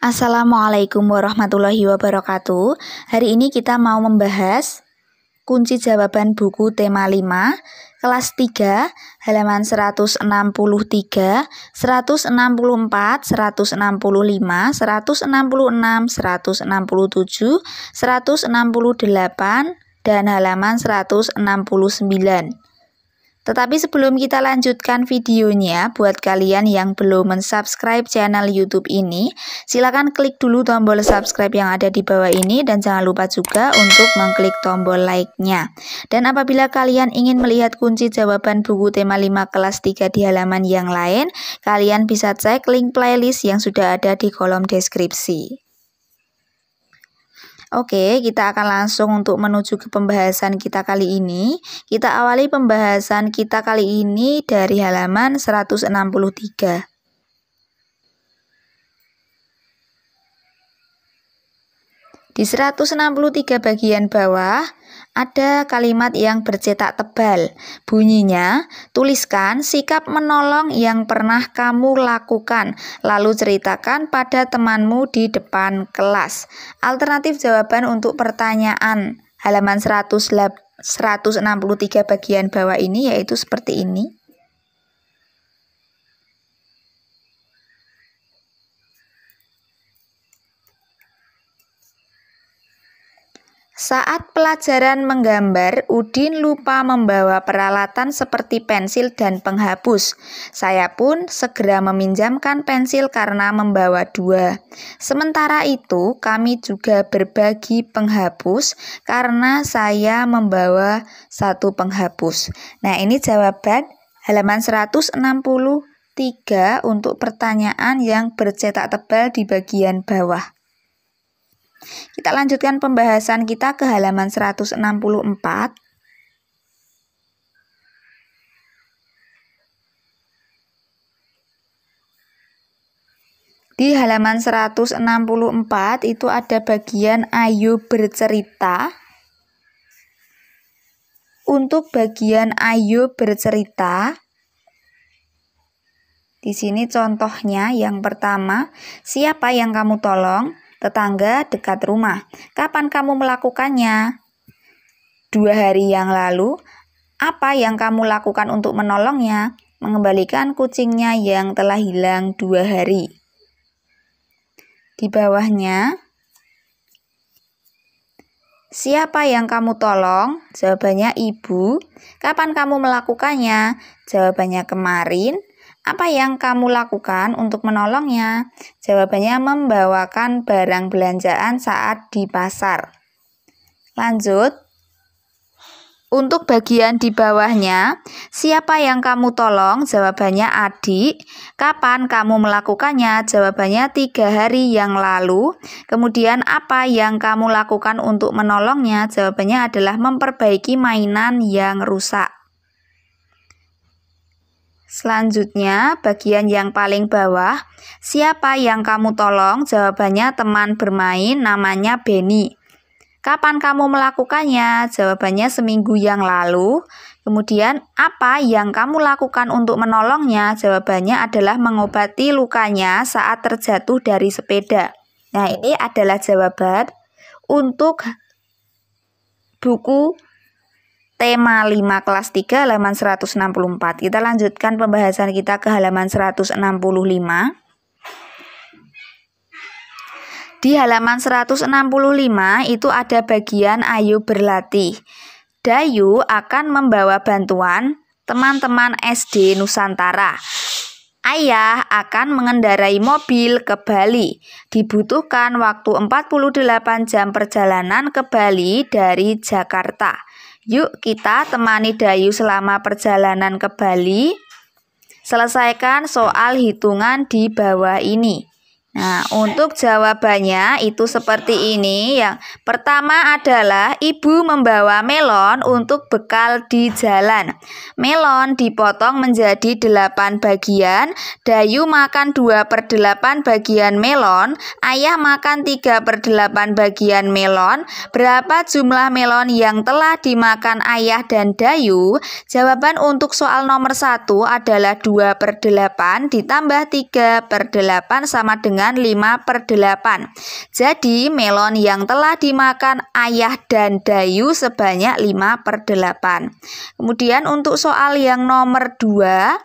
Assalamualaikum warahmatullahi wabarakatuh. Hari ini kita mau membahas kunci jawaban buku tema 5 kelas 3 halaman 163, 164, 165, 166, 167, 168 dan halaman 169. Tetapi sebelum kita lanjutkan videonya, buat kalian yang belum mensubscribe channel YouTube ini, silakan klik dulu tombol subscribe yang ada di bawah ini dan jangan lupa juga untuk mengklik tombol like-nya. Dan apabila kalian ingin melihat kunci jawaban buku tema 5 kelas 3 di halaman yang lain, kalian bisa cek link playlist yang sudah ada di kolom deskripsi. Oke, kita akan langsung untuk menuju ke pembahasan kita kali ini. Kita awali pembahasan kita kali ini dari halaman 163. Di 163 bagian bawah, ada kalimat yang bercetak tebal. Bunyinya, tuliskan sikap menolong yang pernah kamu lakukan, lalu ceritakan pada temanmu di depan kelas. Alternatif jawaban untuk pertanyaan halaman 163 bagian bawah ini yaitu seperti ini. Saat pelajaran menggambar, Udin lupa membawa peralatan seperti pensil dan penghapus. Saya pun segera meminjamkan pensil karena membawa 2. Sementara itu, kami juga berbagi penghapus karena saya membawa 1 penghapus. Nah, ini jawaban halaman 163 untuk pertanyaan yang bercetak tebal di bagian bawah. Kita lanjutkan pembahasan kita ke halaman 164. Di halaman 164 itu ada bagian ayo bercerita. Untuk bagian ayo bercerita, di sini contohnya yang pertama, siapa yang kamu tolong? Tetangga dekat rumah. Kapan kamu melakukannya? 2 hari yang lalu. Apa yang kamu lakukan untuk menolongnya? Mengembalikan kucingnya yang telah hilang 2 hari. Di bawahnya, siapa yang kamu tolong? Jawabannya ibu. Kapan kamu melakukannya? Jawabannya kemarin. Apa yang kamu lakukan untuk menolongnya? Jawabannya membawakan barang belanjaan saat di pasar. Lanjut. Untuk bagian di bawahnya, siapa yang kamu tolong? Jawabannya adik. Kapan kamu melakukannya? Jawabannya 3 hari yang lalu. Kemudian apa yang kamu lakukan untuk menolongnya? Jawabannya adalah memperbaiki mainan yang rusak. Selanjutnya, bagian yang paling bawah, siapa yang kamu tolong? Jawabannya teman bermain namanya Benny. Kapan kamu melakukannya? Jawabannya seminggu yang lalu. Kemudian, apa yang kamu lakukan untuk menolongnya? Jawabannya adalah mengobati lukanya saat terjatuh dari sepeda. Nah, ini adalah jawaban untuk buku tema 5 kelas 3 halaman 164. Kita lanjutkan pembahasan kita ke halaman 165. Di halaman 165 itu ada bagian ayo berlatih. Dayu akan membawa bantuan teman-teman SD Nusantara. Ayah akan mengendarai mobil ke Bali. Dibutuhkan waktu 48 jam perjalanan ke Bali dari Jakarta. Yuk kita temani Dayu selama perjalanan ke Bali. Selesaikan soal hitungan di bawah ini. Nah, untuk jawabannya itu seperti ini. Yang pertama adalah ibu membawa melon untuk bekal di jalan. Melon dipotong menjadi 8 bagian. Dayu makan 2/8 bagian melon. Ayah makan 3/8 bagian melon. Berapa jumlah melon yang telah dimakan ayah dan Dayu? Jawaban untuk soal nomor 1 adalah 2/8 ditambah 3/8 sama dengan dengan 5/8. Jadi melon yang telah dimakan Ayah dan Dayu sebanyak 5/8. Kemudian untuk soal yang nomor 2,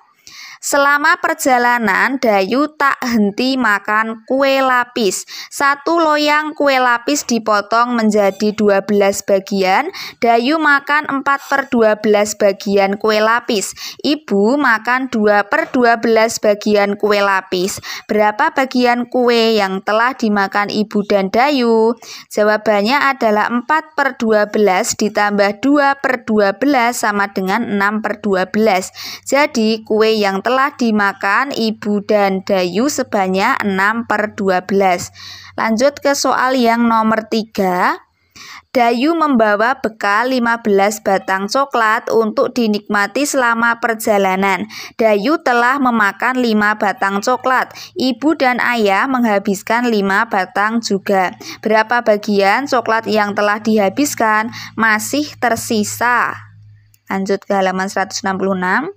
selama perjalanan Dayu tak henti makan kue lapis. Satu loyang kue lapis dipotong menjadi 12 bagian. Dayu makan 4/12 bagian kue lapis. Ibu makan 2/12 bagian kue lapis. Berapa bagian kue yang telah dimakan ibu dan Dayu? Jawabannya adalah 4/12 ditambah 2/12 sama dengan 6/12. Jadi kue yang telah dimakan ibu dan Dayu sebanyak 6/12. Lanjut ke soal yang nomor 3. Dayu membawa bekal 15 batang coklat untuk dinikmati selama perjalanan. Dayu telah memakan 5 batang coklat. Ibu dan ayah menghabiskan 5 batang juga. Berapa bagian coklat yang telah dihabiskan? Masih tersisa. Lanjut ke halaman 166.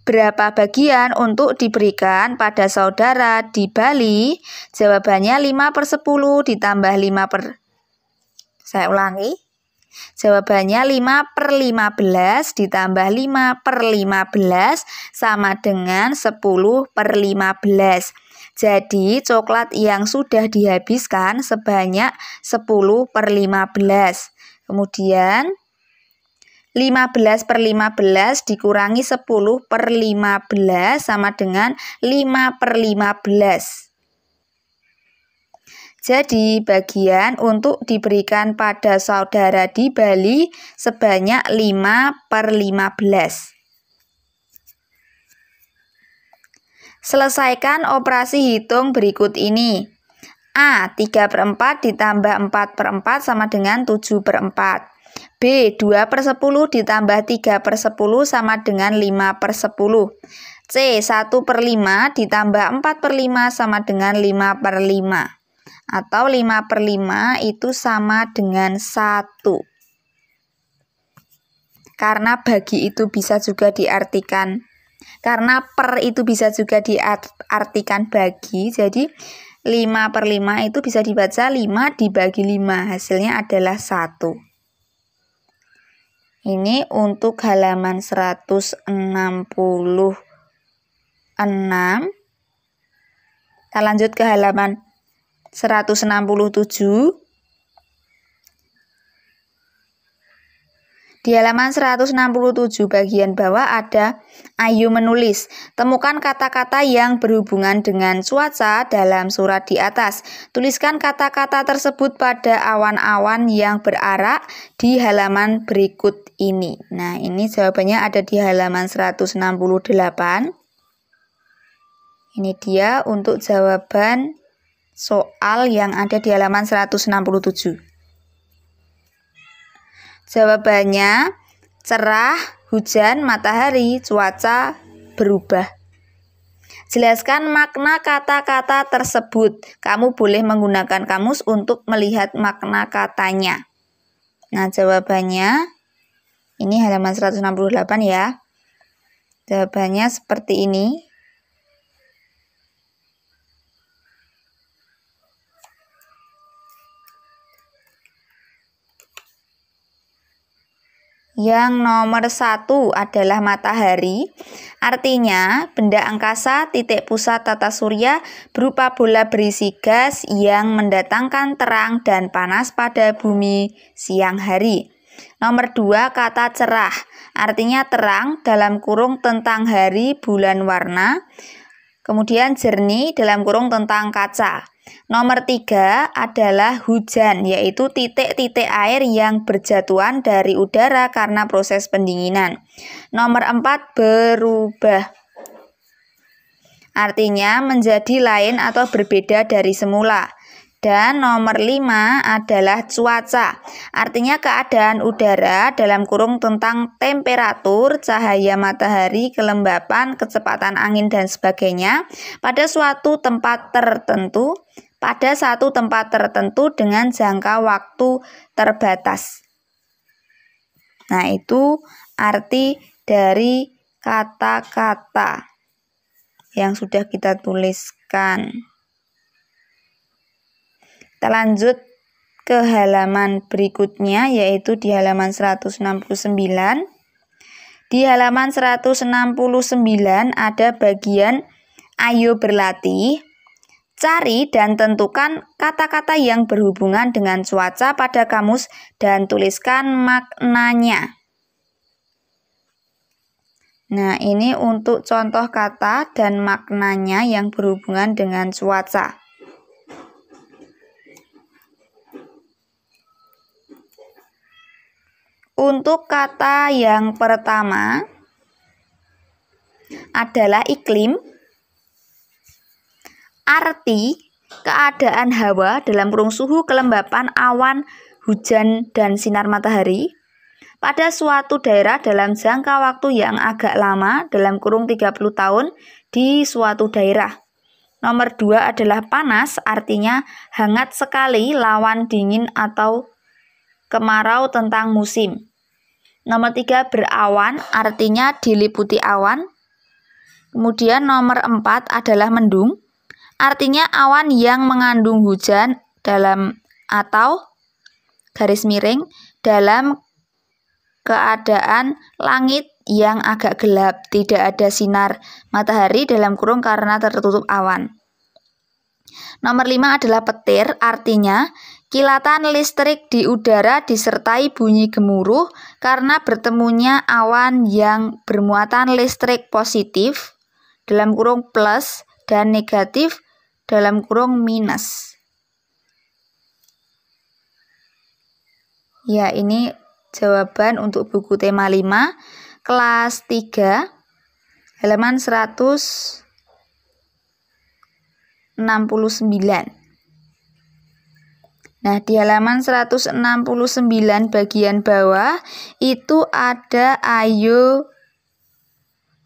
Berapa bagian untuk diberikan pada saudara di Bali? Jawabannya 5/10 ditambah 5 Saya ulangi. Jawabannya 5/15 ditambah 5/15 sama dengan 10/15. Jadi coklat yang sudah dihabiskan sebanyak 10/15. Kemudian 15/15 dikurangi 10/15 sama dengan 5/15. Jadi bagian untuk diberikan pada saudara di Bali sebanyak 5/15. Selesaikan operasi hitung berikut ini. A. 3/4 ditambah 4/4 sama dengan 7/4. B. 2/10 ditambah 3/10 sama dengan 5/10. C. 1/5 ditambah 4/5 sama dengan 5/5. Atau 5/5 itu sama dengan 1. Karena bagi itu bisa juga diartikan, karena per itu bisa juga diartikan bagi, jadi 5/5 itu bisa dibaca 5 dibagi 5, hasilnya adalah 1. Ini untuk halaman 166. Kita lanjut ke halaman 167. Di halaman 167 bagian bawah ada Ayu menulis. Temukan kata-kata yang berhubungan dengan cuaca dalam surat di atas. Tuliskan kata-kata tersebut pada awan-awan yang berarak di halaman berikut ini. Nah, ini jawabannya ada di halaman 168. Ini dia untuk jawaban soal yang ada di halaman 167. Jawabannya cerah, hujan, matahari, cuaca, berubah. Jelaskan makna kata-kata tersebut. Kamu boleh menggunakan kamus untuk melihat makna katanya. Nah, jawabannya ini halaman 168 ya. Jawabannya seperti ini. Yang nomor 1 adalah matahari. Artinya, benda angkasa titik pusat tata surya berupa bola berisi gas yang mendatangkan terang dan panas pada bumi siang hari. Nomor 2, kata cerah. Artinya terang dalam kurung tentang hari, bulan, warna. Kemudian jernih dalam kurung tentang kaca. Nomor 3 adalah hujan, yaitu titik-titik air yang berjatuhan dari udara karena proses pendinginan. Nomor 4, berubah. Artinya menjadi lain atau berbeda dari semula. Dan nomor 5 adalah cuaca. Artinya keadaan udara dalam kurung tentang temperatur, cahaya matahari, kelembapan, kecepatan angin, dan sebagainya pada suatu tempat tertentu, dengan jangka waktu terbatas. Nah, itu arti dari kata-kata yang sudah kita tuliskan. Kita lanjut ke halaman berikutnya, yaitu di halaman 169. Di halaman 169 ada bagian ayo berlatih. Cari dan tentukan kata-kata yang berhubungan dengan cuaca pada kamus dan tuliskan maknanya. Nah, ini untuk contoh kata dan maknanya yang berhubungan dengan cuaca. Untuk kata yang pertama adalah iklim. Arti keadaan hawa dalam kurung suhu, kelembapan, awan, hujan, dan sinar matahari pada suatu daerah dalam jangka waktu yang agak lama dalam kurung 30 tahun di suatu daerah. Nomor 2 adalah panas, artinya hangat sekali lawan dingin atau kemarau tentang musim. Nomor 3 berawan, artinya diliputi awan. Kemudian nomor 4 adalah mendung, artinya awan yang mengandung hujan dalam atau garis miring dalam keadaan langit yang agak gelap, tidak ada sinar matahari dalam kurung karena tertutup awan. Nomor 5 adalah petir, artinya kilatan listrik di udara disertai bunyi gemuruh karena bertemunya awan yang bermuatan listrik positif dalam kurung plus dan negatif dalam kurung minus. Ya, ini jawaban untuk buku tema 5 kelas 3 halaman 169. Nah, di halaman 169 bagian bawah itu ada ayo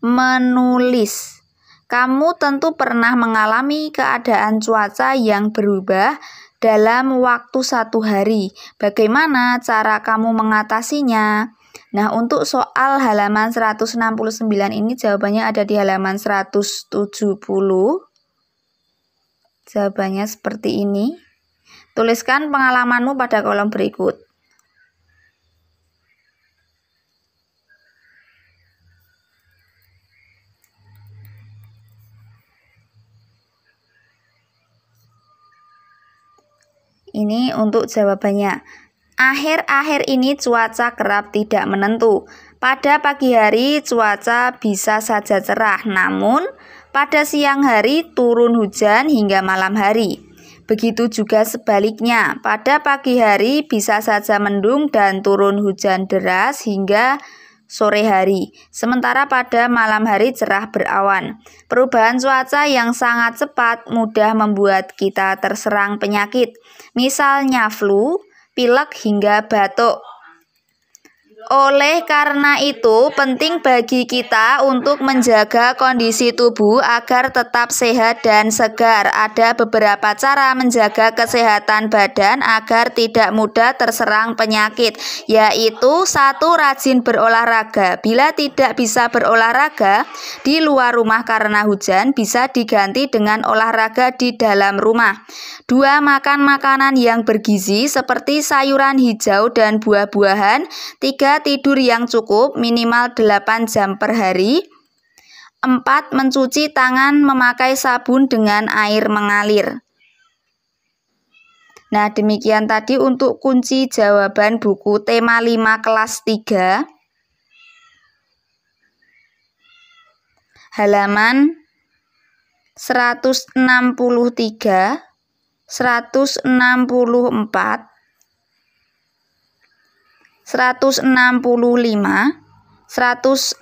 menulis. Kamu tentu pernah mengalami keadaan cuaca yang berubah dalam waktu 1 hari. Bagaimana cara kamu mengatasinya? Nah, untuk soal halaman 169 ini jawabannya ada di halaman 170. Jawabannya seperti ini. Tuliskan pengalamanmu pada kolom berikut. Ini untuk jawabannya. Akhir-akhir ini cuaca kerap tidak menentu. Pada pagi hari cuaca bisa saja cerah, namun pada siang hari turun hujan hingga malam hari. Begitu juga sebaliknya, pada pagi hari bisa saja mendung dan turun hujan deras hingga sore hari. Sementara pada malam hari cerah berawan. Perubahan cuaca yang sangat cepat mudah membuat kita terserang penyakit, misalnya flu, pilek hingga batuk. Oleh karena itu, penting bagi kita untuk menjaga kondisi tubuh agar tetap sehat dan segar. Ada beberapa cara menjaga kesehatan badan agar tidak mudah terserang penyakit, yaitu 1. Rajin berolahraga. Bila tidak bisa berolahraga di luar rumah karena hujan, bisa diganti dengan olahraga di dalam rumah. 2. Makan makanan yang bergizi seperti sayuran hijau dan buah-buahan. 3. Tidur yang cukup minimal 8 jam per hari. 4. Mencuci tangan memakai sabun dengan air mengalir. Nah, demikian tadi untuk kunci jawaban buku tema 5 kelas 3 halaman 163, 164, 165, 166,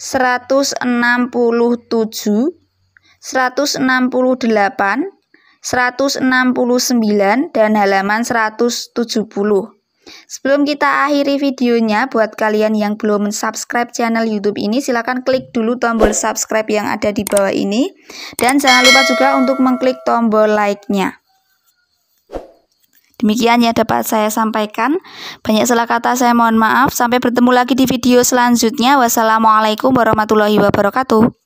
167, 168, 169, dan halaman 170. Sebelum kita akhiri videonya, buat kalian yang belum subscribe channel YouTube ini, silahkan klik dulu tombol subscribe yang ada di bawah ini. Dan jangan lupa juga untuk mengklik tombol like-nya. Demikian yang dapat saya sampaikan. Banyak salah kata saya mohon maaf. Sampai bertemu lagi di video selanjutnya. Wassalamualaikum warahmatullahi wabarakatuh.